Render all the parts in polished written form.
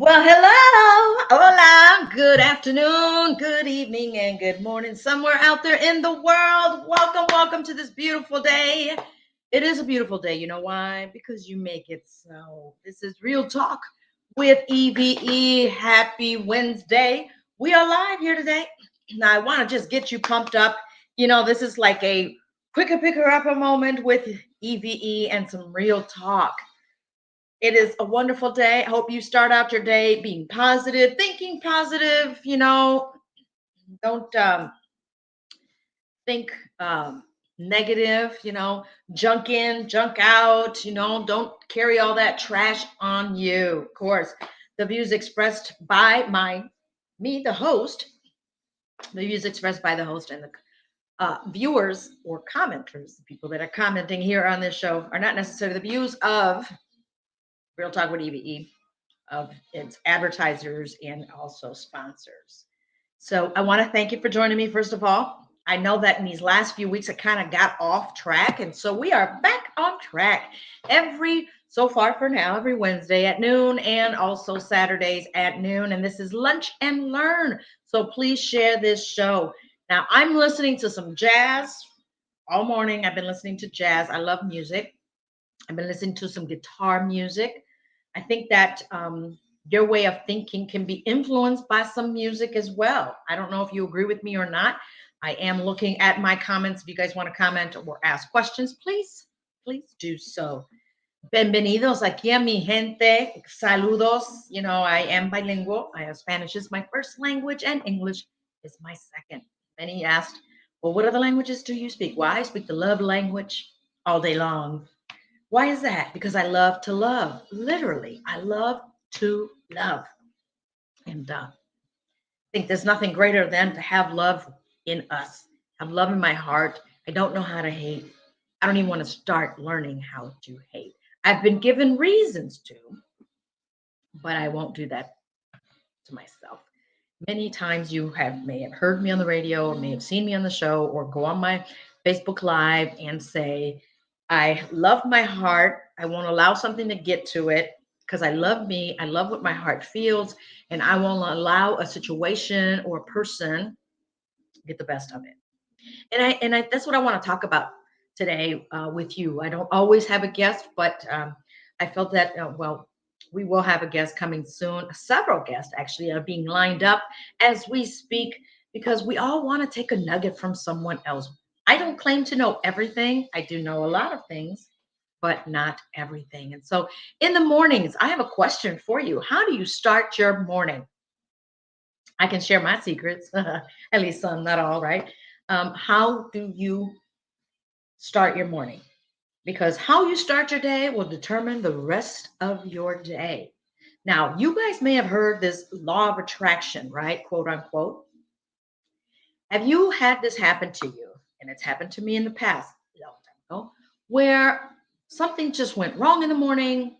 Well, hello, hola, good afternoon, good evening, and good morning, somewhere out there in the world. Welcome to this beautiful day. It is a beautiful day. You know why? Because you make it so. This is Real Talk with E.V.E. Happy Wednesday. We are live here today. Now, I want to just get you pumped up. This is like a quicker picker upper moment with E.V.E. and some real talk. It is a wonderful day. I hope you start out your day being positive, thinking positive. Don't think negative. Junk in, junk out. Don't carry all that trash on you. Of course, the views expressed by me, the host, the views expressed by the host and the viewers or commenters, the people that are commenting here on this show, are not necessarily the views of Real Talk with EVE, of its advertisers and also sponsors. So I want to thank you for joining me, first of all. I know that in these last few weeks, it kind of got off track. And so we are back on track so far for now, every Wednesday at noon and also Saturdays at noon. And this is Lunch and Learn. So please share this show. Now, I'm listening to some jazz all morning. I've been listening to jazz. I love music. I've been listening to some guitar music. I think that your way of thinking can be influenced by some music as well. I don't know if you agree with me or not. I am looking at my comments. If you guys want to comment or ask questions, please do so. Bienvenidos aquí a mi gente. Saludos. I am bilingual. Spanish is my first language and English is my second. Many asked, well, what other languages do you speak? Well, I speak the love language all day long. Why is that? Because I love to love. Literally, I love to love. And I think there's nothing greater than to have love in us, have love in my heart. I don't know how to hate. I don't even want to start learning how to hate. I've been given reasons to, but I won't do that to myself. Many times may have heard me on the radio or may have seen me on the show or go on my Facebook Live and say, I love my heart. I won't allow something to get to it because I love me. I love what my heart feels. And I won't allow a situation or a person get the best of it. And that's what I want to talk about today with you. I don't always have a guest, but I felt that, we will have a guest coming soon. Several guests actually are being lined up as we speak because we all want to take a nugget from someone else. I don't claim to know everything. I do know a lot of things, but not everything. And so in the mornings, I have a question for you. How do you start your morning? I can share my secrets, at least some, not all, right? How do you start your morning? Because how you start your day will determine the rest of your day. Now, you guys may have heard this law of attraction, right? Quote unquote. Have you had this happen to you? And it's happened to me in the past, a long time ago, where something just went wrong in the morning.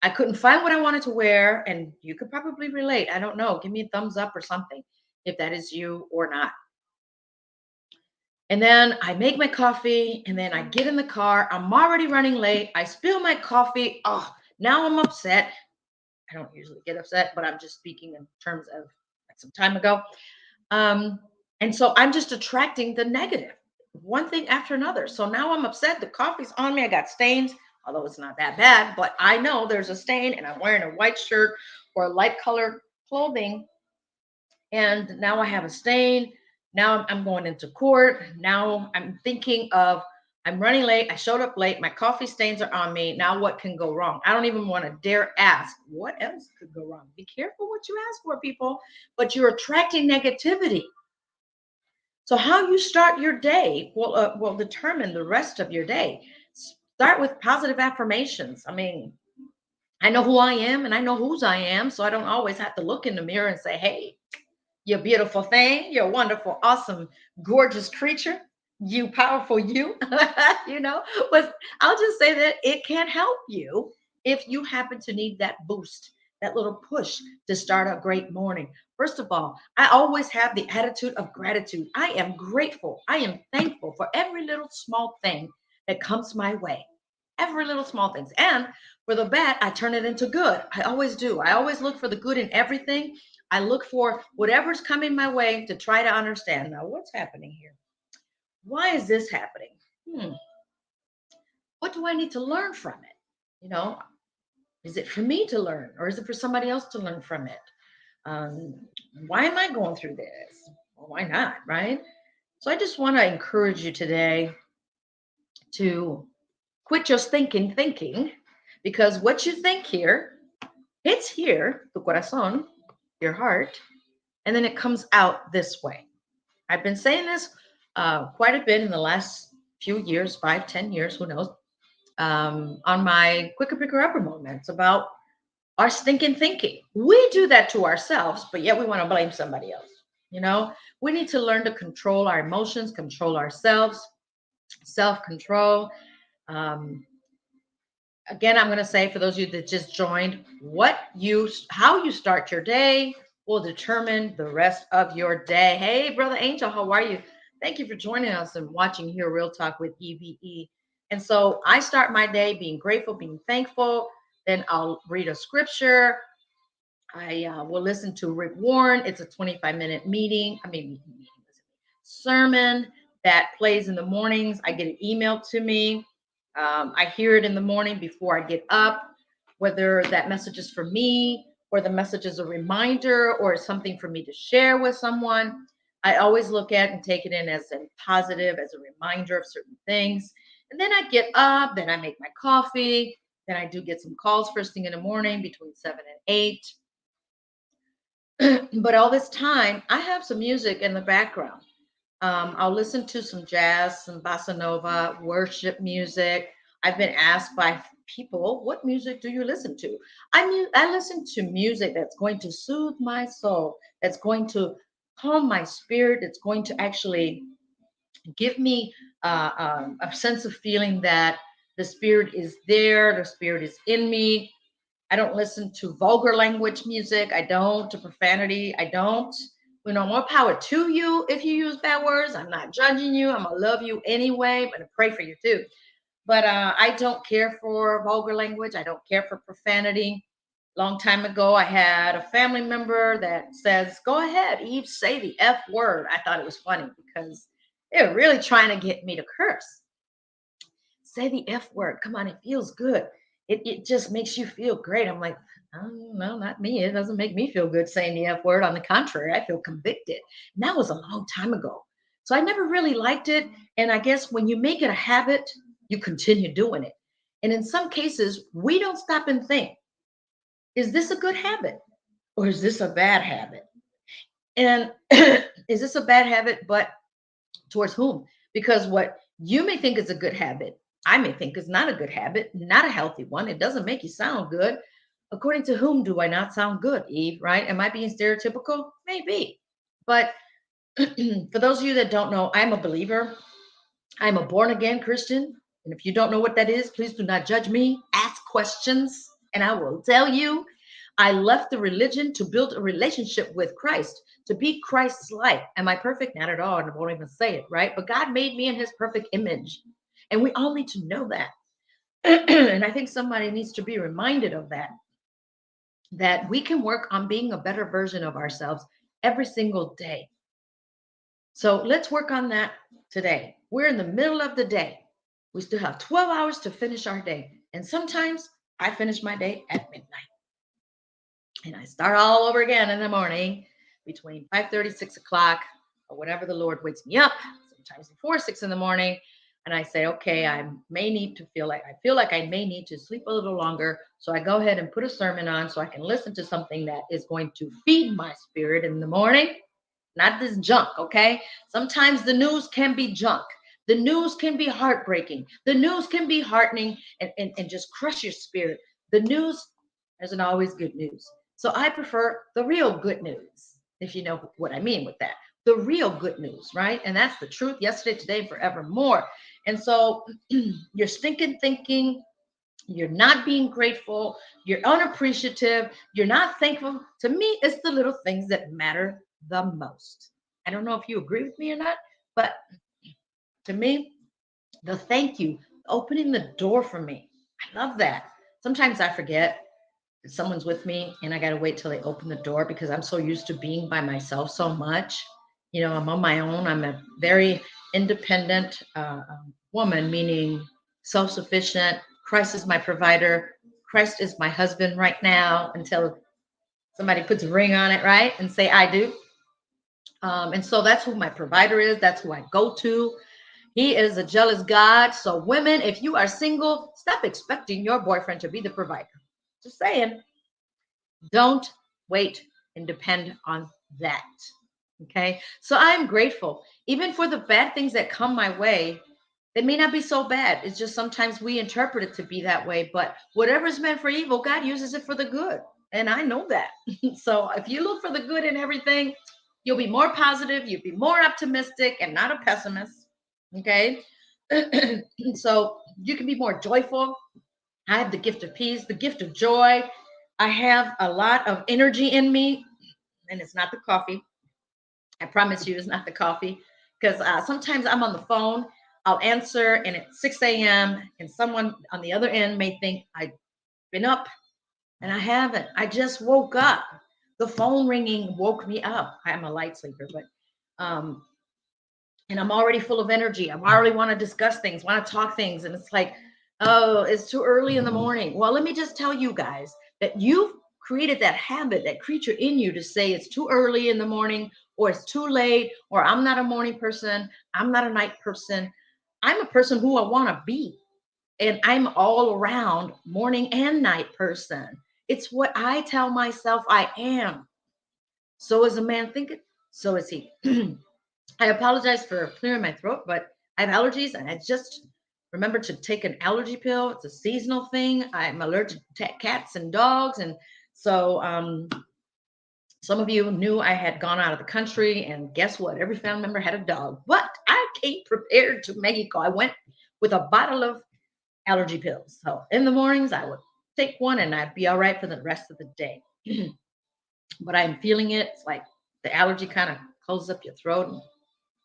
I couldn't find what I wanted to wear, and you could probably relate. I don't know. Give me a thumbs up or something if that is you or not. And then I make my coffee and then I get in the car. I'm already running late. I spill my coffee. Oh, now I'm upset. I don't usually get upset, but I'm just speaking in terms of like some time ago. Um, and so I'm just attracting the negative, one thing after another. So now I'm upset. The coffee's on me. I got stains, although it's not that bad, but I know there's a stain and I'm wearing a white shirt or light colored clothing. And now I have a stain. Now I'm going into court. Now I'm thinking of, I'm running late. I showed up late. My coffee stains are on me. Now what can go wrong? I don't even want to dare ask what else could go wrong. Be careful what you ask for, people, but you're attracting negativity. So how you start your day will determine the rest of your day. Start with positive affirmations. I mean, I know who I am and I know whose I am, so I don't always have to look in the mirror and say, hey, you beautiful thing, you're wonderful, awesome, gorgeous creature, you powerful you, but I'll just say that it can help you if you happen to need that boost, that little push to start a great morning. First of all, I always have the attitude of gratitude. I am grateful. I am thankful for every little small thing that comes my way. every little small things. And for the bad, I turn it into good. I always do. I always look for the good in everything. I look for whatever's coming my way to try to understand. Now, what's happening here? Why is this happening? Hmm. What do I need to learn from it? You know, is it for me to learn or is it for somebody else to learn from it? Um, why am I going through this? Well, why not? Right? So I just want to encourage you today to quit just thinking, because what you think here, it's here, tu corazón, your heart, and then it comes out this way. I've been saying this quite a bit in the last few years, 5, 10 years, who knows, on my quicker, picker, upper moments about our stinking thinking. We do that to ourselves, but yet we want to blame somebody else. You know, we need to learn to control our emotions, control ourselves, self control. Um, Again, I'm going to say for those of you that just joined, how you start your day will determine the rest of your day. Hey, Brother Angel, how are you? Thank you for joining us and watching here Real Talk with E.V.E. And so I start my day being grateful, being thankful. Then I'll read a scripture. I will listen to Rick Warren. It's a 25-minute sermon that plays in the mornings. I get it emailed to me. I hear it in the morning before I get up, whether that message is for me or the message is a reminder or something for me to share with someone. I always look at and take it in as a positive, as a reminder of certain things. And then I get up, then I make my coffee, then I do get some calls first thing in the morning between 7 and 8. But all this time, I have some music in the background. I'll listen to some jazz, some bossa nova, worship music. I've been asked by people, "What music do you listen to?" I listen to music that's going to soothe my soul, that's going to calm my spirit, it's going to actually give me a sense of feeling that the spirit is there, the spirit is in me. I don't listen to vulgar language music. I don't, to profanity. I don't. More power to you if you use bad words. I'm not judging you. I'm going to love you anyway, but I pray for you too. But I don't care for vulgar language. I don't care for profanity. Long time ago, I had a family member that says, "Go ahead, Eve, say the F word." I thought it was funny because they were really trying to get me to curse. Say the F word. Come on, it feels good. It just makes you feel great. I'm like, oh, no, not me. It doesn't make me feel good saying the F word. On the contrary, I feel convicted. And that was a long time ago. So I never really liked it. And I guess when you make it a habit, you continue doing it. And in some cases, we don't stop and think, is this a good habit or is this a bad habit? And is this a bad habit, but towards whom? Because what you may think is a good habit, I may think is not a good habit, not a healthy one. It doesn't make you sound good. According to whom do I not sound good, Eve, right? Am I being stereotypical? Maybe. But for those of you that don't know, I'm a believer. I'm a born again Christian. And if you don't know what that is, please do not judge me. Ask questions, and I will tell you. I left the religion to build a relationship with Christ, to be Christ's like. Am I perfect? Not at all. And I won't even say it, right? But God made me in his perfect image. And we all need to know that. And I think somebody needs to be reminded of that we can work on being a better version of ourselves every single day. So let's work on that today. We're in the middle of the day. We still have 12 hours to finish our day. And sometimes I finish my day at midnight. And I start all over again in the morning between 5:30, 6 o'clock, or whenever the Lord wakes me up, sometimes before 6 in the morning. And I say, okay, I feel like I may need to sleep a little longer. So I go ahead and put a sermon on so I can listen to something that is going to feed my spirit in the morning. Not this junk, okay? Sometimes the news can be junk. The news can be heartbreaking. The news can be heartening and just crush your spirit. The news isn't always good news. So I prefer the real good news, if you know what I mean with that. The real good news, right? And that's the truth yesterday, today, forevermore. And so you're stinking thinking, you're not being grateful, you're unappreciative, you're not thankful. To me, it's the little things that matter the most. I don't know if you agree with me or not, but to me, the thank you, opening the door for me. I love that. Sometimes I forget that someone's with me and I got to wait till they open the door because I'm so used to being by myself so much. I'm on my own. I'm a very independent woman, meaning self sufficient. Christ is my provider. Christ is my husband right now until somebody puts a ring on it, right? And say, I do. And so that's who my provider is. That's who I go to. He is a jealous God. So, women, if you are single, stop expecting your boyfriend to be the provider. Just saying, don't wait and depend on that. Okay. So, I'm grateful, even for the bad things that come my way. They may not be so bad. It's just sometimes we interpret it to be that way. But whatever's meant for evil, God uses it for the good. And I know that. So, if you look for the good in everything, you'll be more positive, you'll be more optimistic and not a pessimist. Okay. So you can be more joyful. I have the gift of peace, the gift of joy. I have a lot of energy in me, and it's not the coffee. I promise you, it's not the coffee. Because sometimes I'm on the phone, I'll answer, and it's 6 a.m., and someone on the other end may think I've been up, and I haven't. I just woke up. The phone ringing woke me up. I'm a light sleeper, but um, and I'm already full of energy. I already want to discuss things, want to talk things. And it's like, oh, it's too early in the morning. Well, let me just tell you guys that you've created that habit, that creature in you to say it's too early in the morning or it's too late or I'm not a morning person. I'm not a night person. I'm a person who I want to be. And I'm all around morning and night person. It's what I tell myself I am. So is a man thinking, so is he. I apologize for clearing my throat, but I have allergies and I just remember to take an allergy pill. It's a seasonal thing. I'm allergic to cats and dogs. And so some of you knew I had gone out of the country. And guess what? Every family member had a dog. But I came prepared to Mexico. I went with a bottle of allergy pills. So in the mornings, I would take one and I'd be all right for the rest of the day. But I'm feeling it. It's like the allergy kind of closes up your throat and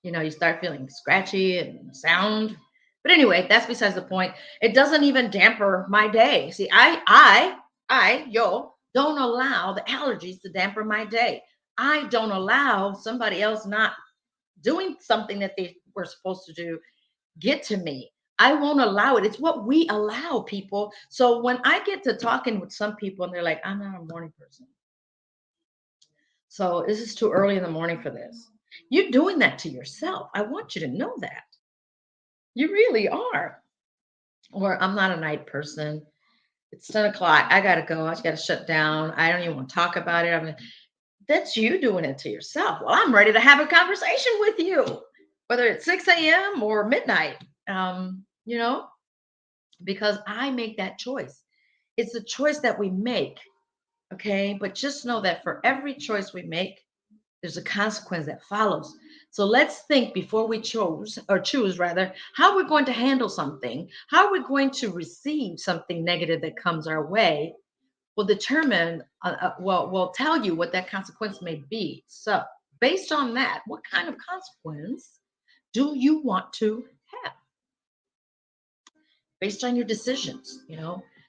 you start feeling scratchy and sound. But anyway, that's besides the point. It doesn't even damper my day. See, yo, don't allow the allergies to damper my day. I don't allow somebody else not doing something that they were supposed to do get to me. I won't allow it. It's what we allow, people. So when I get to talking with some people and they're like, I'm not a morning person. So this is too early in the morning for this. You're doing that to yourself. I want you to know that. You really are. Or I'm not a night person. It's 10 o'clock. I gotta go. I just gotta shut down. I don't even want to talk about it. That's you doing it to yourself. Well, I'm ready to have a conversation with you, whether it's 6 a.m. or midnight. Because I make that choice. It's a choice that we make. Okay. But just know that for every choice we make, there's a consequence that follows. So let's think before we choose rather, how we're going to handle something, how we're going to receive something negative that comes our way will determine, will tell you what that consequence may be. So based on that, what kind of consequence do you want to have based on your decisions?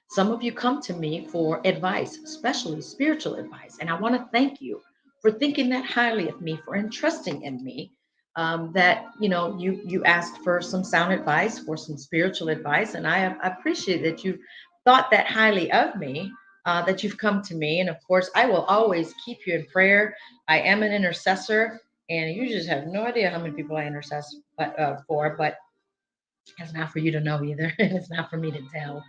Some of you come to me for advice, especially spiritual advice. And I want to thank you for thinking that highly of me, for entrusting in me. That you asked for some sound advice, for some spiritual advice, and I appreciate that you thought that highly of me. That you've come to me, and of course, I will always keep you in prayer. I am an intercessor, and you just have no idea how many people I intercess for, but it's not for you to know either. It's not for me to tell.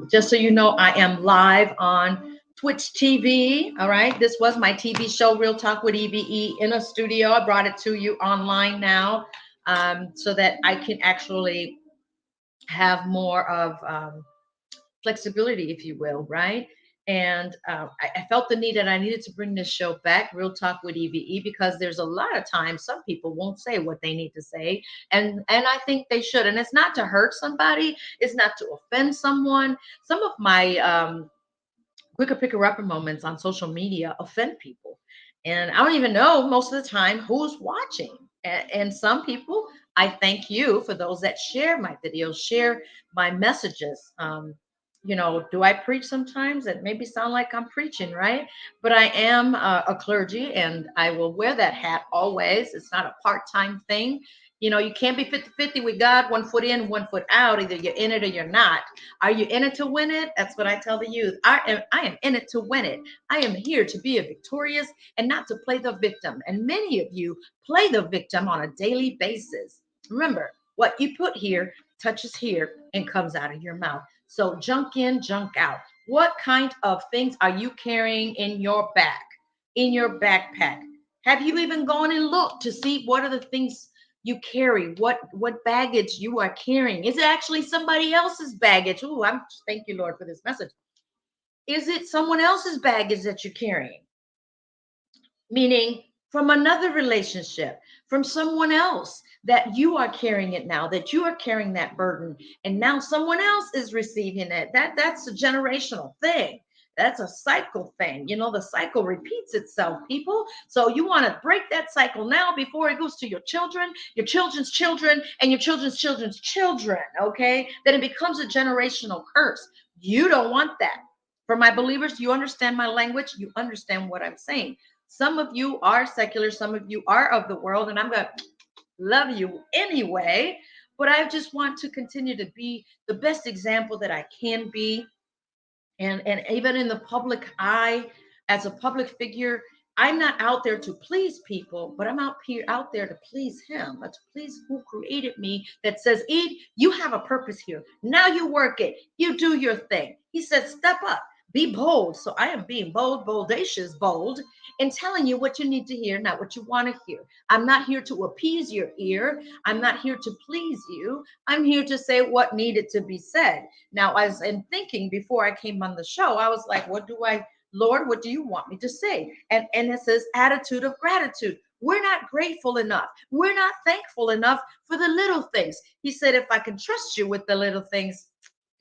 Just so you know, I am live on Twitch TV. All right. This was my TV show, Real Talk with E.V.E. in a studio. I brought it to you online now, so that I can actually have more of flexibility, if you will, right? And I felt the need that I needed to bring this show back, Real Talk with E.V.E., because there's a lot of times some people won't say what they need to say, and I think they should. And it's not to hurt somebody, it's not to offend someone. Some of my quicker picker upper moments on social media offend people, and I don't even know most of the time who's watching. And some people I thank you for those that share my videos, share my messages. Do I preach sometimes? It maybe sound like I'm preaching, right? But I am a clergy, and I will wear that hat always. It's not a part-time thing. You can't be 50-50 with God, 1 foot in, 1 foot out. Either you're in it or you're not. Are you in it to win it? That's what I tell the youth. I am in it to win it. I am here to be a victorious and not to play the victim. And many of you play the victim on a daily basis. Remember, what you put here touches here and comes out of your mouth. So junk in, junk out. What kind of things are you carrying in your back, in your backpack? Have you even gone and looked to see what are the things you carry? What baggage you are carrying? Is it actually somebody else's baggage? Oh, I'm thank you, Lord, for this message. Is it someone else's baggage that you're carrying? Meaning from another relationship, from someone else that you are carrying it now, that you are carrying that burden, and now someone else is receiving it. That's a generational thing. That's a cycle thing. The cycle repeats itself, people. So you want to break that cycle now before it goes to your children, your children's children, and your children's children's children. Okay. Then it becomes a generational curse. You don't want that. For my believers, you understand my language, you understand what I'm saying. Some of you are secular, some of you are of the world, and I'm going to love you anyway. But I just want to continue to be the best example that I can be. And even in the public eye, as a public figure, I'm not out there to please people, but I'm out there to please him, to please who created me, that says, Eve, you have a purpose here. Now you work it. You do your thing. He said, step up, be bold. So I am being bold, boldacious, bold, and telling you what you need to hear, not what you want to hear. I'm not here to appease your ear. I'm not here to please you. I'm here to say what needed to be said. Now, as in thinking before I came on the show, I was like, Lord, what do you want me to say? And it says attitude of gratitude. We're not grateful enough. We're not thankful enough for the little things. He said, if I can trust you with the little things,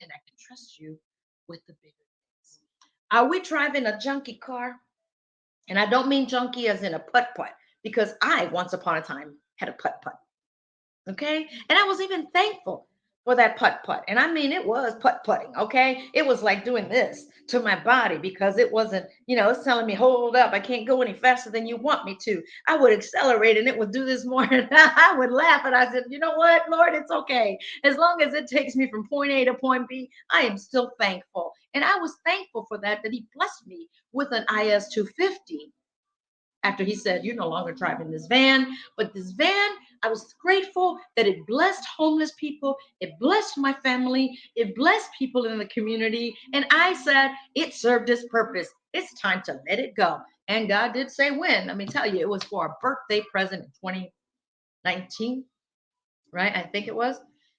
then I can trust you with the bigger things. Are we driving a junky car? And I don't mean junky as in a putt-putt, because I once upon a time had a putt-putt. Okay. And I was even thankful for that putt-putt. And I mean, it was putt-putting. Okay. It was like doing this to my body, because it wasn't, it's telling me, hold up, I can't go any faster than you want me to. I would accelerate and it would do this more. And I would laugh. And I said, you know what, Lord, it's okay. As long as it takes me from point A to point B, I am still thankful. And I was thankful for that he blessed me with an IS 250. After he said, you're no longer driving this van, but this van, I was grateful that it blessed homeless people. It blessed my family. It blessed people in the community. And I said, it served its purpose. It's time to let it go. And God did say when. Let me tell you, it was for a birthday present in 2019, right? I think it was.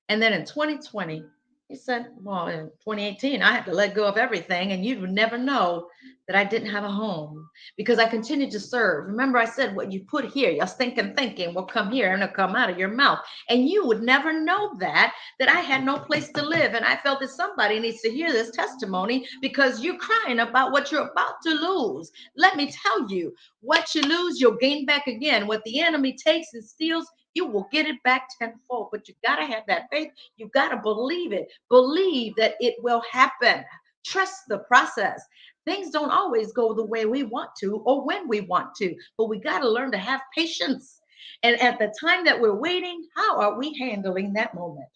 And then in 2020, he said, well, in 2018, I had to let go of everything, and you would never know that I didn't have a home because I continued to serve. Remember, I said, what you put here, your stinking thinking will come here and it'll come out of your mouth. And you would never know that I had no place to live. And I felt that somebody needs to hear this testimony, because you're crying about what you're about to lose. Let me tell you, what you lose, you'll gain back again. What the enemy takes and steals, you will get it back tenfold. But you got to have that faith. You got to believe it. Believe that it will happen. Trust the process. Things don't always go the way we want to or when we want to, but we got to learn to have patience. And at the time that we're waiting, how are we handling that moment?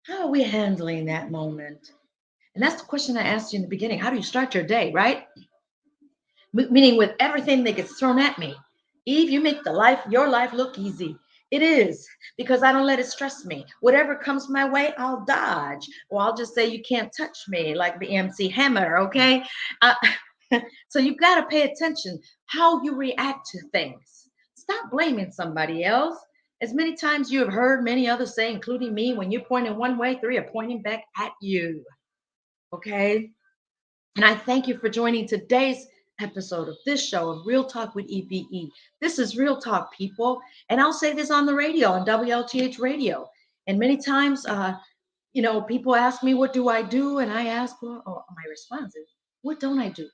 How are we handling that moment? And that's the question I asked you in the beginning. How do you start your day, right? Meaning with everything that gets thrown at me. Eve, you make your life look easy. It is, because I don't let it stress me. Whatever comes my way, I'll dodge. Or I'll just say, you can't touch me, like the MC Hammer, okay? Uh, so you got to pay attention how you react to things. Stop blaming somebody else. As many times you have heard many others say, including me, when you're pointing one way, three are pointing back at you, okay? And I thank you for joining today's episode of this show of Real Talk with E.V.E. This is Real Talk, people. And I'll say this on the radio, on WLTH radio. And many times, people ask me, what do I do? And I ask, well, my response is, what don't I do?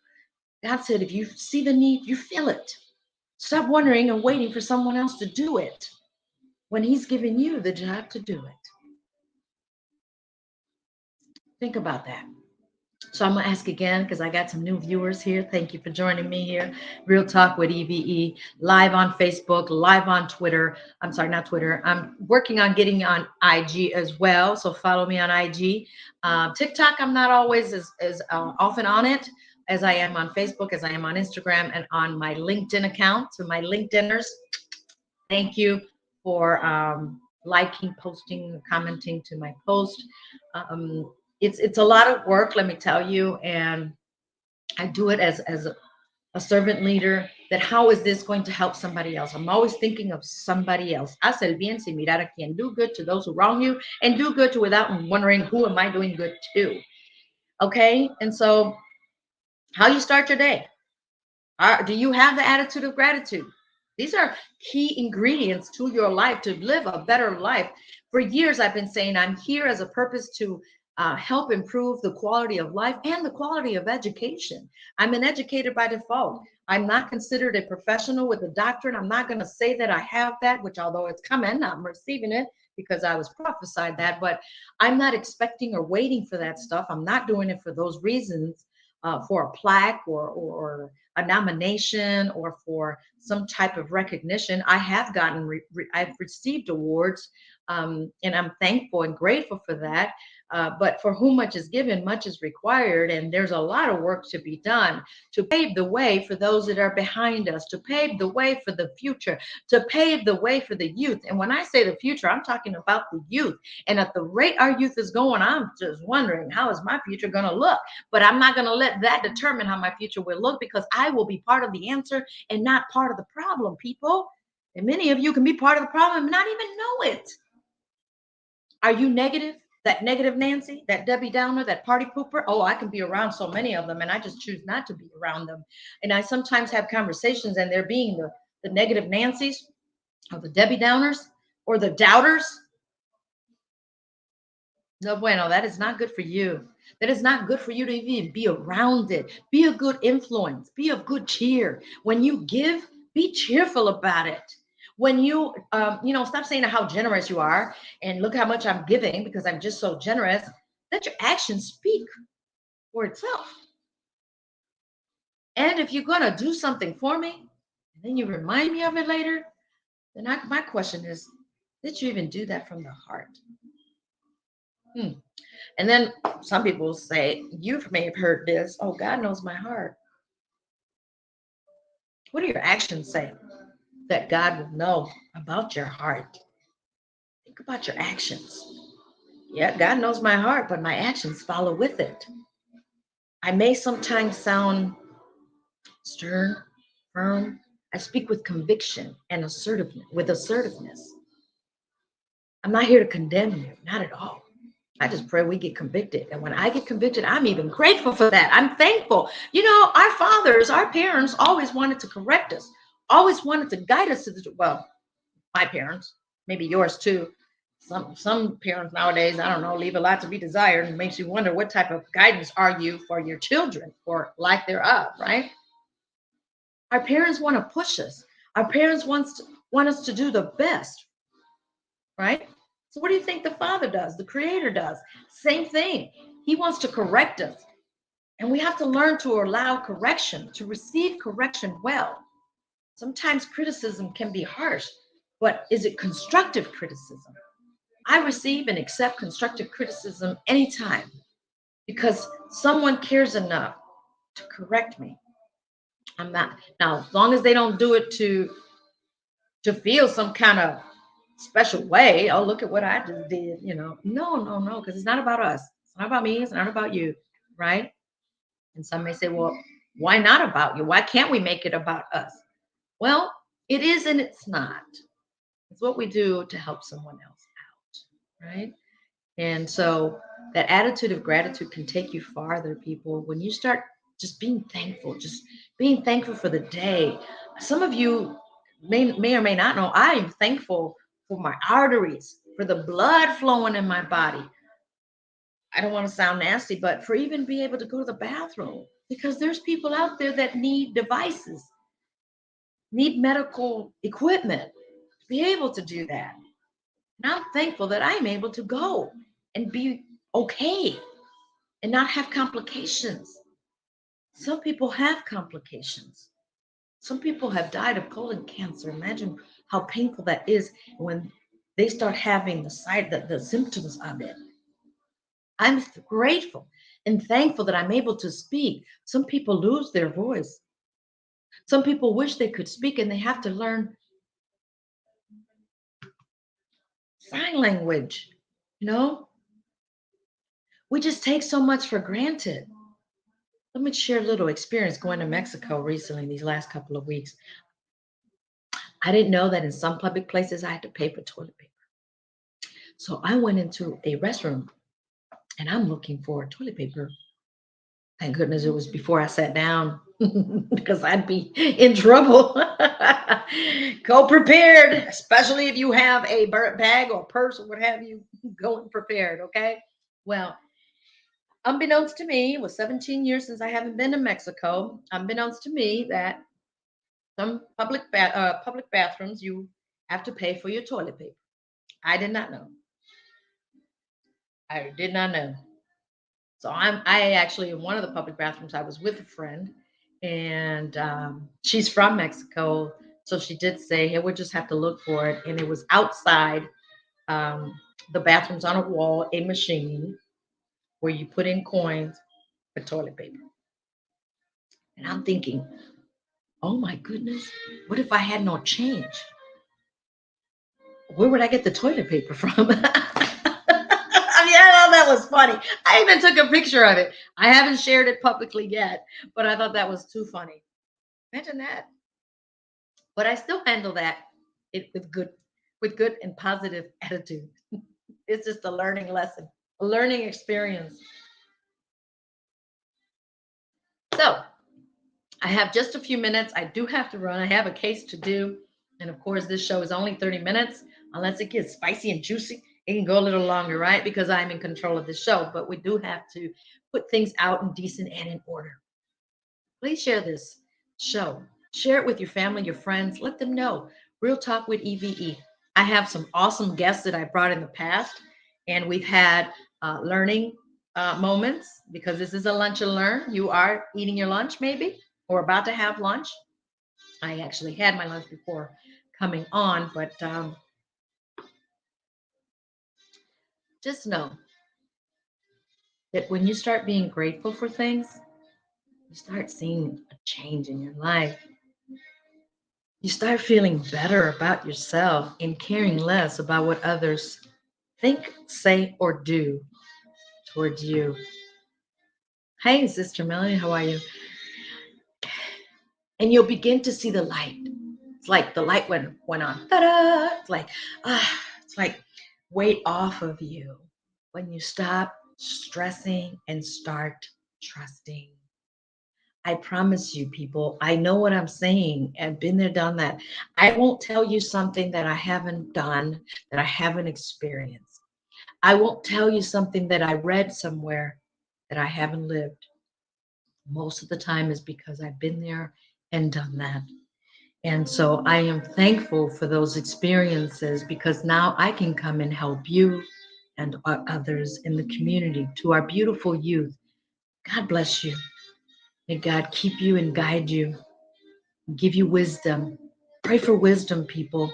God said, if you see the need, you feel it. Stop wondering and waiting for someone else to do it when he's giving you the job to do it. Think about that. So I'm gonna ask again because I got some new viewers here. Thank you for joining me here. Real Talk with E.V.E. live on Facebook, live on Twitter. I'm sorry, not Twitter. I'm working on getting on IG as well. So follow me on IG. TikTok, I'm not always as often on it as I am on Facebook, as I am on Instagram, and on my LinkedIn account. So my LinkedIners, thank you for liking, posting, commenting to my post. It's a lot of work, let me tell you, and I do it as a servant leader. That how is this going to help somebody else? I'm always thinking of somebody else. Haz el bien sin mirar a quien. Do good to those who wrong you, and do good to without wondering who am I doing good to. Okay, and so how you start your day. Do you have the attitude of gratitude? These are key ingredients to your life to live a better life. For years, I've been saying I'm here as a purpose to help improve the quality of life and the quality of education. I'm an educator by default. I'm not considered a professional with a doctorate. I'm not going to say that I have that, which although it's coming, I'm receiving it because I was prophesied that, but I'm not expecting or waiting for that stuff. I'm not doing it for those reasons, for a plaque or a nomination or for some type of recognition. I have I've received awards, and I'm thankful and grateful for that. But for whom much is given, much is required. And there's a lot of work to be done to pave the way for those that are behind us, to pave the way for the future, to pave the way for the youth. And when I say the future, I'm talking about the youth. And at the rate our youth is going, I'm just wondering, how is my future going to look? But I'm not going to let that determine how my future will look, because I will be part of the answer and not part of the problem, people. And many of you can be part of the problem and not even know it. Are you negative? That negative Nancy, that Debbie Downer, that party pooper? Oh, I can be around so many of them, and I just choose not to be around them. And I sometimes have conversations, and they're being the negative Nancys or the Debbie Downers or the doubters. No bueno, that is not good for you. That is not good for you to even be around it. Be a good influence. Be of good cheer. When you give, be cheerful about it. When stop saying how generous you are and look how much I'm giving because I'm just so generous. Let your actions speak for itself. And if you're going to do something for me, and then you remind me of it later, then my question is, did you even do that from the heart? And then some people say, you may have heard this, oh, God knows my heart. What do your actions say that God will know about your heart? Think about your actions. Yeah, God knows my heart, but my actions follow with it. I may sometimes sound stern, firm. I speak with conviction and assertiveness. I'm not here to condemn you, not at all. I just pray we get convicted. And when I get convicted, I'm even grateful for that. I'm thankful. Our fathers, our parents always wanted to correct us, always wanted to guide us to well, my parents, maybe yours too. Some parents nowadays, I don't know, leave a lot to be desired, and makes you wonder what type of guidance are you for your children or lack thereof, right? Our parents want to push us. Our parents want us to do the best, right? So what do you think the Father does? The Creator does. Same thing. He wants to correct us. And we have to learn to allow correction, to receive correction well. Sometimes criticism can be harsh, but is it constructive criticism? I receive and accept constructive criticism anytime because someone cares enough to correct me. I'm not now, as long as they don't do it to feel some kind of special way. Oh, look at what I just did. No, because it's not about us. It's not about me. It's not about you, right? And some may say, well, why not about you? Why can't we make it about us? Well, it is and it's not. It's what we do to help someone else out, right? And so that attitude of gratitude can take you farther, people, when you start just being thankful for the day. Some of you may or may not know, I am thankful for my arteries, for the blood flowing in my body. I don't want to sound nasty, but for even be able to go to the bathroom, because there's people out there that need devices. need medical equipment to be able to do that. And I'm thankful that I'm able to go and be okay and not have complications. Some people have complications. Some people have died of colon cancer. Imagine how painful that is when they start having the symptoms of it. I'm grateful and thankful that I'm able to speak. Some people lose their voice. Some people wish they could speak and they have to learn sign language. You know, we just take so much for granted. Let me share a little experience going to Mexico recently, these last couple of weeks. I didn't know that in some public places I had to pay for toilet paper. So I went into a restroom and I'm looking for toilet paper. Thank goodness it was before I sat down because I'd be in trouble. Go prepared, especially if you have a bag or purse or what have you, going prepared, okay? Well, unbeknownst to me, it was 17 years since I haven't been to Mexico. Unbeknownst to me, that some public bathrooms you have to pay for your toilet paper. I did not know. I did not know. So I actually in one of the public bathrooms I was with a friend, and she's from Mexico, so she did say, "Hey, we'll just have to look for it." And it was outside um, the bathrooms on a wall, a machine where you put in coins for toilet paper. And I'm thinking, oh my goodness, what if I had no change? Where would I get the toilet paper from? I mean, I thought that was funny. I even took a picture of it. I haven't shared it publicly yet, but I thought that was too funny. Imagine that. But I still handle that with good and positive attitude. It's just a learning lesson, a learning experience. So I have just a few minutes. I do have to run. I have a case to do. And of course, this show is only 30 minutes. Unless it gets spicy and juicy, it can go a little longer, right? Because I'm in control of the show. But we do have to put things out in decent and in order. Please share this show. Share it with your family, your friends. Let them know. Real Talk with E.V.E. I have some awesome guests that I brought in the past, and we've had learning moments because this is a lunch and learn. You are eating your lunch, maybe, or about to have lunch. I actually had my lunch before coming on, but just know that when you start being grateful for things, you start seeing a change in your life. You start feeling better about yourself and caring less about what others think, say, or do towards you. Hey, Sister Melanie, how are you? And you'll begin to see the light. It's like the light went on. Ta-da! It's like weight off of you when you stop stressing and start trusting. I promise you, people, I know what I'm saying. I've been there, done that. I won't tell you something that I haven't done, that I haven't experienced. I won't tell you something that I read somewhere that I haven't lived. Most of the time is because I've been there and done that. And so I am thankful for those experiences because now I can come and help you and others in the community, to our beautiful youth. God bless you. May God keep you and guide you, give you wisdom. Pray for wisdom, people.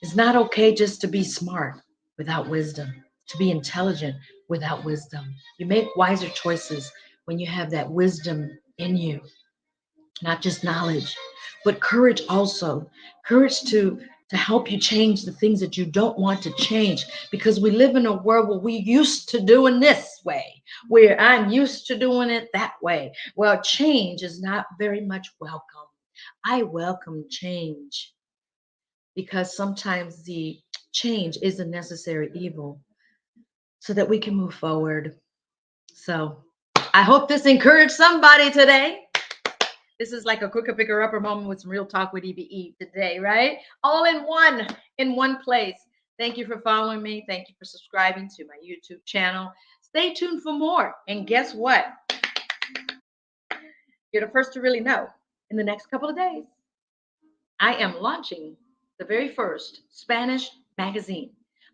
It's not okay just to be smart without wisdom, to be intelligent without wisdom. You make wiser choices when you have that wisdom in you, not just knowledge, but courage also. Courage to help you change the things that you don't want to change, because we live in a world where we used to doing this way, where I'm used to doing it that way. Well, change is not very much welcome. I welcome change because sometimes the change is a necessary evil so that we can move forward. So I hope this encouraged somebody today. This is like a quicker picker upper moment with some real talk with E.V.E today, right? All in one place. Thank you for following me. Thank you for subscribing to my YouTube channel. Stay tuned for more. And guess what? You're the first to really know in the next couple of days. I am launching the very first Spanish magazine.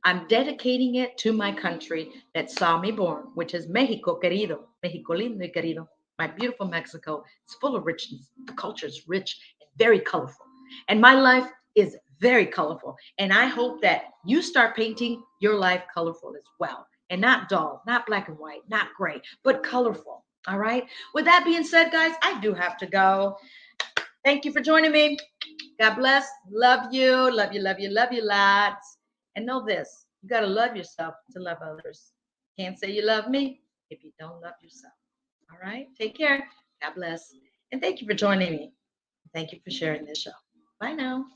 I'm dedicating it to my country that saw me born, which is Mexico querido, Mexico lindo y querido. My beautiful Mexico. It's full of richness. The culture is rich and very colorful. And my life is very colorful. And I hope that you start painting your life colorful as well. And not dull, not black and white, not gray, but colorful. All right. With that being said, guys, I do have to go. Thank you for joining me. God bless. Love you. Love you. Love you. Love you lots. And know this, you got to love yourself to love others. Can't say you love me if you don't love yourself. All right. Take care. God bless. And thank you for joining me. Thank you for sharing this show. Bye now.